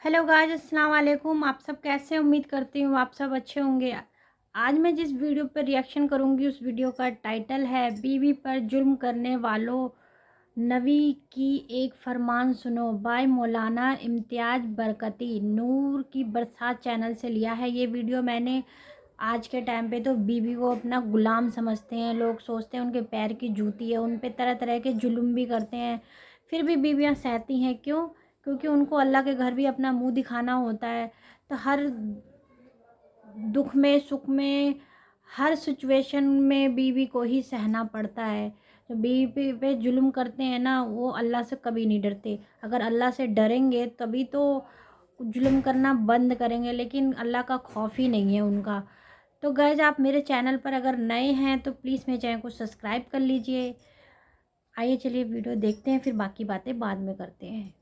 Hello guys, अस्सलाम वालेकुम। आप सब कैसे हैं? उम्मीद करती हूँ आप सब अच्छे होंगे। आज मैं जिस वीडियो पर रिएक्शन करूँगी उस वीडियो का टाइटल है बीवी पर जुल्म करने वालों, नबी की एक फरमान सुनो, बाय मौलाना इम्तियाज़ बरकती। नूर की बरसात चैनल से लिया है ये वीडियो मैंने। आज के टाइम पे तो बीवी को अपना गुलाम समझते हैं लोग, सोचते हैं उनके पैर की जूती है, उन पे तरह तरह के जुल्म भी करते हैं, फिर भी बीवियाँ सहती हैं। क्यों? क्योंकि उनको अल्लाह के घर भी अपना मुंह दिखाना होता है। तो हर दुख में, सुख में, हर सिचुएशन में बीवी को ही सहना पड़ता है। जो बीवी पे जुल्म करते हैं ना, वो अल्लाह से कभी नहीं डरते। अगर अल्लाह से डरेंगे तभी तो जुल्म करना बंद करेंगे, लेकिन अल्लाह का खौफ ही नहीं है उनका। तो गाइज़, आप मेरे चैनल पर अगर नए हैं तो प्लीज़ मेरे चैनल को सब्सक्राइब कर लीजिए। आइए चलिए वीडियो देखते हैं, फिर बाकी बातें बाद में करते हैं।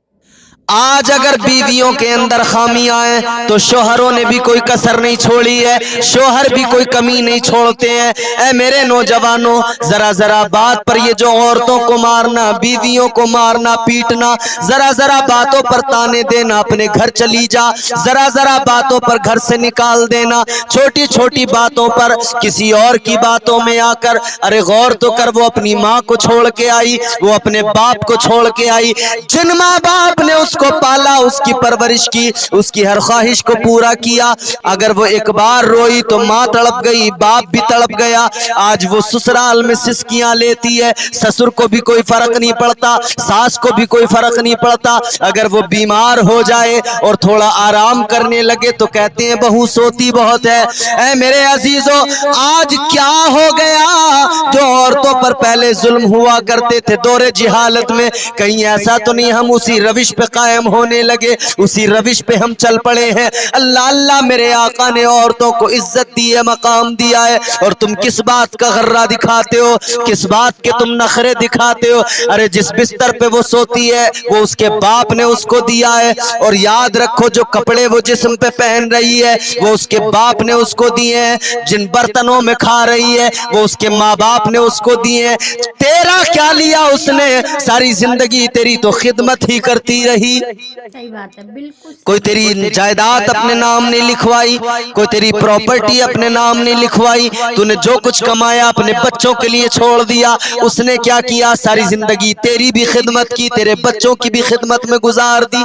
आज अगर बीवियों के अंदर खामियां हैं तो शोहरों ने भी कोई कसर नहीं छोड़ी है, शोहर भी कोई कमी नहीं छोड़ते हैं। ऐ मेरे नौजवानों, जरा जरा बात पर ये जो औरतों को मारना, बीवियों को मारना, पीटना, जरा जरा बातों पर ताने देना, अपने घर चली जा, जरा जरा बातों पर घर से निकाल देना, छोटी छोटी बातों पर किसी और की बातों में आकर, अरे गौर तो कर, वो अपनी माँ को छोड़ के आई, वो अपने बाप को छोड़ के आई, जिन माँ बाप ने उसको पाला, उसकी परवरिश की, उसकी हर ख्वाहिश को पूरा किया। अगर वो एक बार रोई तो माँ तड़प गई, बाप भी तड़प गया। आज वो ससुराल में सिसकियां लेती है, ससुर को भी कोई फर्क नहीं पड़ता, सास को भी कोई फर्क नहीं पड़ता। अगर वो बीमार हो जाए और थोड़ा आराम करने लगे तो कहते हैं बहू सोती बहुत है। ऐ मेरे अजीजों, आज क्या हो गया? जो औरतों पर पहले जुल्म हुआ करते थे दौरे जिहालत में, कहीं ऐसा तो नहीं हम उसी रविश पे कायम होने लगे, उसी रविश पे हम चल पड़े हैं? अल्लाह अल्लाह, मेरे आका ने औरतों को इज्जत दी है, मकाम दिया है, और तुम किस बात का गर्रा दिखाते हो, किस बात के तुम नखरे दिखाते हो? अरे जिस बिस्तर पे वो सोती है वो उसके बाप ने उसको दिया है, और याद रखो जो कपड़े वो जिस्म पे पहन रही है वो उसके बाप ने उसको दिए हैं, जिन बर्तनों में खा रही है वो उसके माँ बाप ने उसको दिए हैं। तेरा क्या लिया उसने? सारी जिंदगी तेरी तो खिदमत ही करती रही। सही बात है, बिल्कुल कोई सही। तेरी जायदाद अपने नाम नहीं लिखवाई, कोई तेरी प्रॉपर्टी अपने नाम नहीं लिखवाई, तूने जो कुछ कमाया अपने बच्चों के लिए छोड़ दिया। उसने क्या किया? सारी जिंदगी तेरी भी खिदमत की, तेरे बच्चों की भी खिदमत में गुजार दी।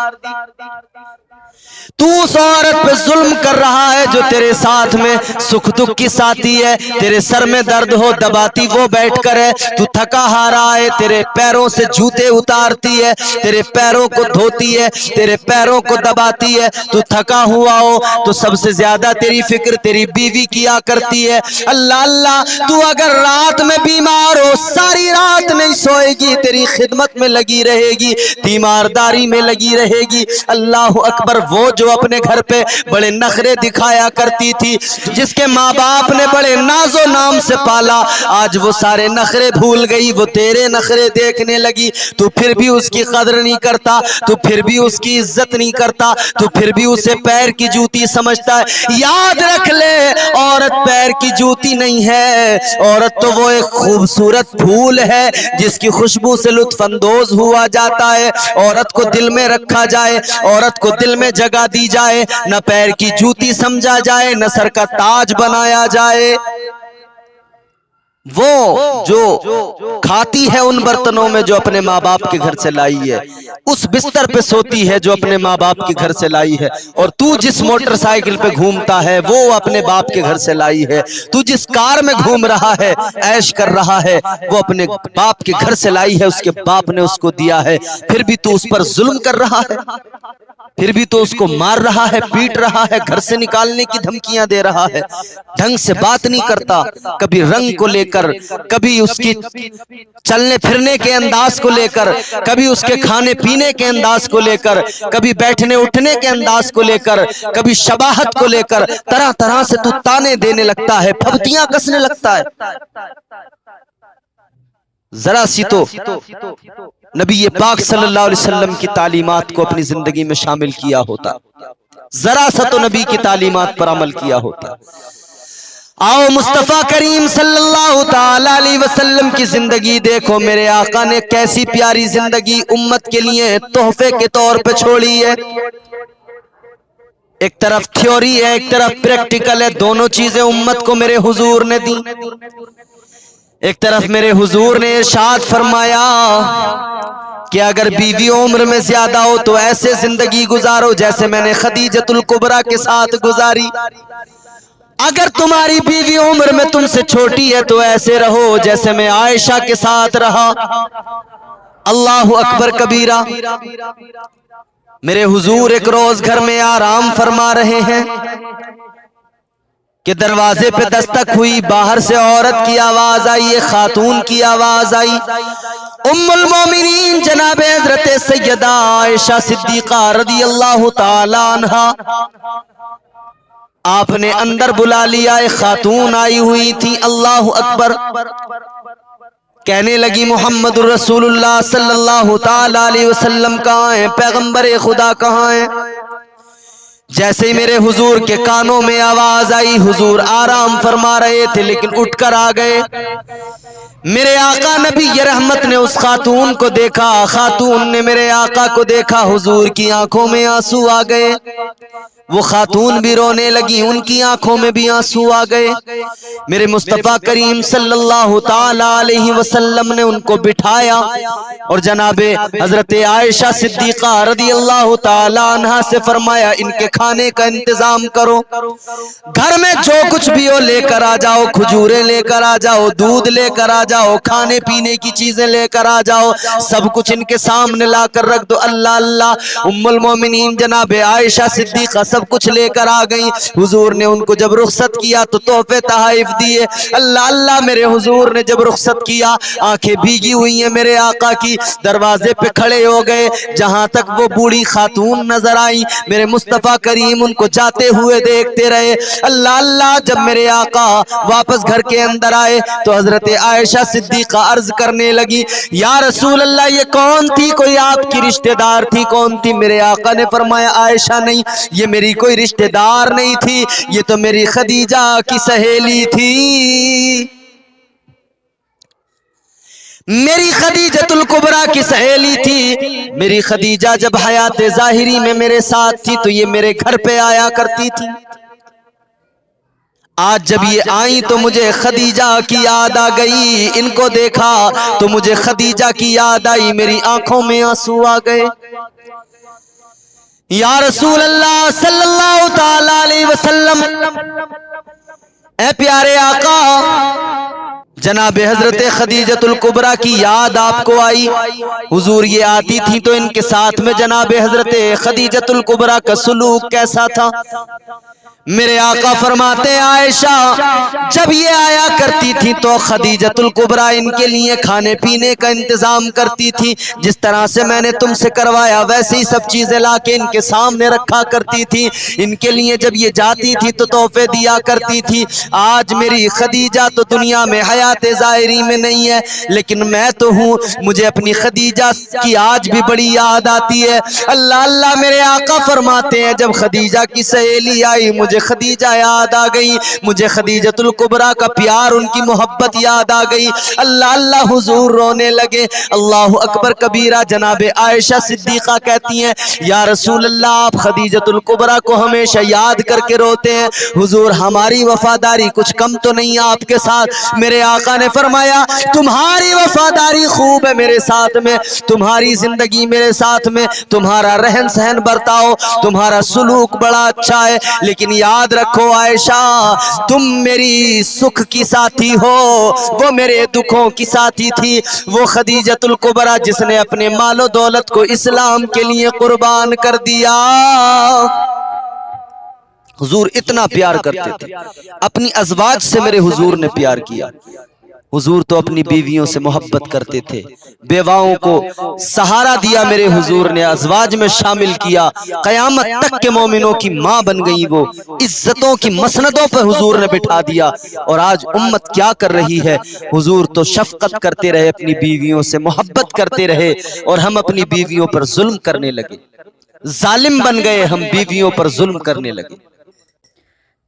तू उस औरत पे जुल्म कर रहा है जो तेरे साथ में सुख दुख की साथी है, तेरे सर में दर्द हो दबाती वो बैठकर है, तू थका हारा है, तेरे पैरों से जूते उतारती है, तेरे पैरों को धोती है, तेरे पैरों को दबाती है, तू थका हुआ हो तो सबसे ज्यादा तेरी फिक्र तेरी बीवी किया करती है। अल्लाह अल्लाह, तू अगर रात में बीमार हो सारी रात नहीं सोएगी, तेरी खिदमत में लगी रहेगी, तीमारदारी में लगी रहेगी। अल्लाह अकबर, वो जो अपने घर पे बड़े नखरे दिखाया करती थी, जिसके माँ बाप ने बड़े नाजो नाम से पाला, आज वो सारे नखरे भूल गई, वो तेरे नखरे देखने लगी। तू फिर भी उसकी कदर नहीं करता, तू फिर भी उसकी इज्जत नहीं करता, तू फिर भी उसे पैर की जूती समझता है। याद रख ले, औरत पैर की जूती नहीं है, औरत तो वो एक खूबसूरत फूल है जिसकी खुशबू से लुत्फ अंदोज हुआ जाता है। औरत को दिल में रखा जाए, औरत को दिल में जगह दी जाए, न पैर की जूती समझा जाए, न सर का ताज बनाया जाए। वो जो खाती है उन बर्तनों में जो अपने माँ बाप के घर से लाई है, उस बिस्तर पे सोती है जो अपने माँ बाप के घर से लाई है, और तू जिस मोटरसाइकिल पे घूमता है वो अपने बाप के घर से लाई है, तू जिस कार में घूम रहा है, ऐश कर रहा है, वो अपने बाप के घर से लाई है, उसके बाप ने उसको दिया है। फिर भी तू उस पर जुल्म कर रहा है, फिर भी तो उसको मार रहा है, पीट रहा है, घर से निकालने की धमकियां दे रहा है, ढंग से बात नहीं करता, कभी रंग को लेकर, कभी उसकी चलने फिरने के अंदाज को लेकर, कभी उसके खाने पीने के अंदाज को लेकर, कभी बैठने उठने के अंदाज को लेकर, कभी शबाहत को लेकर, तरह तरह से तू ताने देने लगता है, फब्तियां कसने लगता है। जरा सी तो नबी पाक सल्लल्लाहु अलैहि वसल्लम की तालीमात को अपनी जिंदगी में शामिल किया होता, जरा सा तो नबी की तालीमात पर अमल किया होता। आओ मुस्तफा करीम सल्लल्लाहु ताला अलैहि वसल्लम की जिंदगी देखो, मेरे आका ने कैसी प्यारी जिंदगी उम्मत के लिए तोहफे के तौर पे छोड़ी है। एक तरफ थ्योरी है, एक तरफ प्रैक्टिकल है। दोनों चीजें उम्मत को मेरे हुजूर ने दी। एक तरफ मेरे हुजूर ने इरशाद फरमाया कि अगर बीवी उम्र में ज्यादा हो तो ऐसे जिंदगी गुजारो जैसे मैंने खदीजतुल कुबरा के साथ गुजारी। अगर तुम्हारी बीवी उम्र में तुमसे छोटी है तो ऐसे रहो जैसे मैं आयशा के साथ रहा। अल्लाह अकबर कबीरा। मेरे हुजूर एक रोज घर में आराम फरमा रहे हैं कि दरवाजे पे दस्तक हुई, बाहर से औरत की आवाज आई, एक खातून की आवाज आई। उम्मुल मोमिनीन जनाब हजरत सैयदा आयशा सिद्दीका रदी अल्लाह ताला अन्हा, आपने अंदर बुला लिया। एक खातून आई हुई थी। अल्लाह अकबर। कहने लगी मोहम्मद रसूलुल्लाह सल्लल्लाहु ताला अलैहि वसल्लम कहाँ हैं, पैगंबर खुदा कहाँ हैं। जैसे ही मेरे हुजूर के कानों में आवाज आई, हुजूर आराम फरमा रहे थे लेकिन उठकर आ गए। मेरे आका नबी ये रहमत ने उस खातून को देखा, खातून ने मेरे आका को देखा। हुजूर की आंखों में आंसू आ गए। वो खातून भी रोने लगी, उनकी आंखों में भी आंसू आ गए। मेरे मुस्तफा करीम सल्लल्लाहु ताला अलैहि वसल्लम ने उनको बिठाया और जनाबे हजरत आयशा सिद्दीका रदी अल्लाह ताला अन्हा से फरमाया, इनके खाने का इंतजाम करो, घर में जो कुछ भी हो लेकर आ जाओ, खजूरें लेकर आ जाओ, दूध लेकर आ जाओ, खाने पीने की चीजें लेकर आ जाओ, सब कुछ इनके सामने लाकर रख दो। अल्लाह अल्लाह। उम्मुल मोमिनीन जनाबे आयशा सिद्दीका सब कुछ लेकर आ गई। हुजूर ने उनको जब रुखसत किया तो तोहफे तहाइफ दिए। अल्लाह अल्लाह। मेरे हुजूर ने जब रुखसत किया, आंखें भीगी हुई हैं मेरे आका की, दरवाजे पे खड़े हो गए। जहां तक वो बूढ़ी खातून नजर आई, मेरे मुस्तफा करीम उनको जाते हुए देखते रहे। अल्लाह अल्लाह। जब मेरे आका वापस घर के अंदर आए तो हजरत आयशा सिद्दीका अर्ज करने लगी, या रसूल अल्लाह, ये कौन थी? कोई आपकी रिश्तेदार थी? कौन थी? मेरे आका ने फरमाया, आयशा नहीं, ये मेरी कोई रिश्तेदार नहीं थी, ये तो मेरी खदीजा की सहेली थी। मेरी खदीजतुल कुबरा की सहेली थी। मेरी खदीजा जब हयात जाहिरी में मेरे साथ थी तो ये मेरे घर पे आया करती थी। आज जब ये आई तो मुझे खदीजा की याद आ गई। इनको देखा तो मुझे खदीजा की याद आई, मेरी आंखों में आंसू आ गए। या रसूल अल्लाह सल्लल्लाहु ताला अलैहि वसल्लम, ए प्यारे आका, जनाबे हजरत खदीजतुल कुबरा की याद आपको आई। हुजूर ये आती थी तो इनके साथ में जनाबे हजरत खदीजतुल कुबरा का सुलूक कैसा था? मेरे आका फरमाते, आयशा जब ये आया करती थी तो खदीजतुल कुबरा इनके लिए खाने पीने का इंतजाम करती थी। जिस तरह से मैंने तुमसे करवाया वैसे ही सब चीजें लाके इनके सामने रखा करती थी। इनके लिए जब ये जाती थी तो तोहफे दिया करती थी। आज मेरी खदीजा तो दुनिया में हयात ज़ाहिरी में नहीं है, लेकिन मैं तो हूँ। मुझे अपनी खदीजा की आज भी बड़ी याद आती है। अल्लाह अल्लाह। मेरे आका फरमाते हैं, जब खदीजा की सहेली आई मुझे खदीजा याद आ गई, मुझे खदीजतुल कुबरा का प्यार, उनकी मोहब्बत याद आ गई। अल्लाह अल्लाह। हुजूर रोने लगे। अल्लाह अकबर कबीरा। जनाबे आयशा सिद्दीका कहती हैं, या रसूल अल्लाह, आप खदीजतुल कुबरा को हमेशा याद करके रोते हैं, हुजूर हमारी वफादारी कुछ कम तो नहीं आपके साथ? मेरे आका ने फरमाया, तुम्हारी वफादारी खूब है मेरे साथ में, तुम्हारी जिंदगी मेरे साथ में, तुम्हारा रहन सहन बर्ताव, तुम्हारा सुलूक बड़ा अच्छा है, लेकिन याद रखो आयशा, तुम मेरी सुख की साथी हो, वो मेरे दुखों की साथी थी। वो खदीजतुल कुबरा जिसने अपने मालो दौलत को इस्लाम के लिए कुर्बान कर दिया। हुजूर इतना प्यार करते थे, अपनी अज़वाज से मेरे हुजूर ने प्यार किया। हुजूर तो अपनी बीवियों से मोहब्बत करते थे, बेवाओं को सहारा दिया मेरे हुजूर ने, अज़वाज में शामिल किया, क़यामत तक के मोमिनों की माँ बन गई। वो इज्जतों की मसनदों पर हुजूर ने बिठा दिया। और आज उम्मत क्या कर रही है? हुजूर तो शफकत करते रहे, अपनी बीवियों से मोहब्बत करते रहे, और हम अपनी बीवियों पर जुल्म करने लगे, जालिम बन गए, हम बीवियों पर जुल्म करने लगे।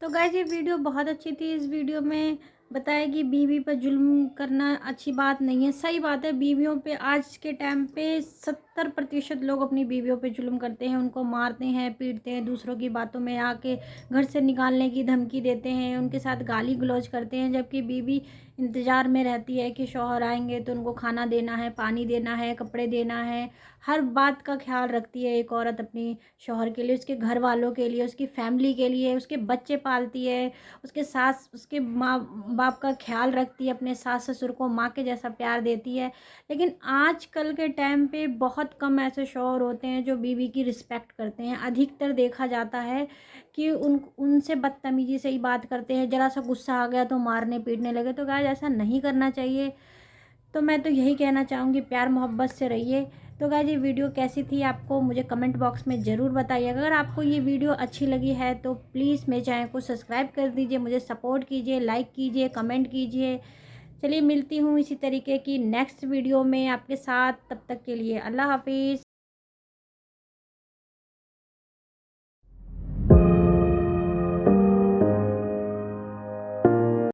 तो गाइस ये वीडियो बहुत अच्छी थी। इस वीडियो में बताया कि बीवी पर जुल्म करना अच्छी बात नहीं है। सही बात है, बीवियों पे आज के टाइम पे 70% लोग अपनी बीवियों पे जुल्म करते हैं, उनको मारते हैं, पीटते हैं, दूसरों की बातों में आके घर से निकालने की धमकी देते हैं, उनके साथ गाली गलौज करते हैं। जबकि बीवी इंतज़ार में रहती है कि शौहर आएंगे तो उनको खाना देना है, पानी देना है, कपड़े देना है, हर बात का ख्याल रखती है एक औरत अपनी शौहर के लिए, उसके घर वालों के लिए, उसकी फैमिली के लिए, उसके बच्चे पालती है, उसके सास उसके माँ बाप का ख्याल रखती है, अपने सास ससुर को माँ के जैसा प्यार देती है। लेकिन आजकल के टाइम पे बहुत कम ऐसे शौहर होते हैं जो बीवी की रिस्पेक्ट करते हैं। अधिकतर देखा जाता है कि उनसे बदतमीजी से ही बात करते हैं, ज़रा सा गुस्सा आ गया तो मारने पीटने लगे। तो गाइस ऐसा नहीं करना चाहिए। तो मैं तो यही कहना चाहूँगी, प्यार मोहब्बत से रहिए। तो गाइस ये वीडियो कैसी थी आपको मुझे कमेंट बॉक्स में ज़रूर बताइए। अगर आपको ये वीडियो अच्छी लगी है तो प्लीज़ मेरे चैनल को सब्सक्राइब कर दीजिए, मुझे सपोर्ट कीजिए, लाइक कीजिए, कमेंट कीजिए। चलिए मिलती हूँ इसी तरीके की नेक्स्ट वीडियो में आपके साथ, तब तक के लिए अल्लाह हाफिज़।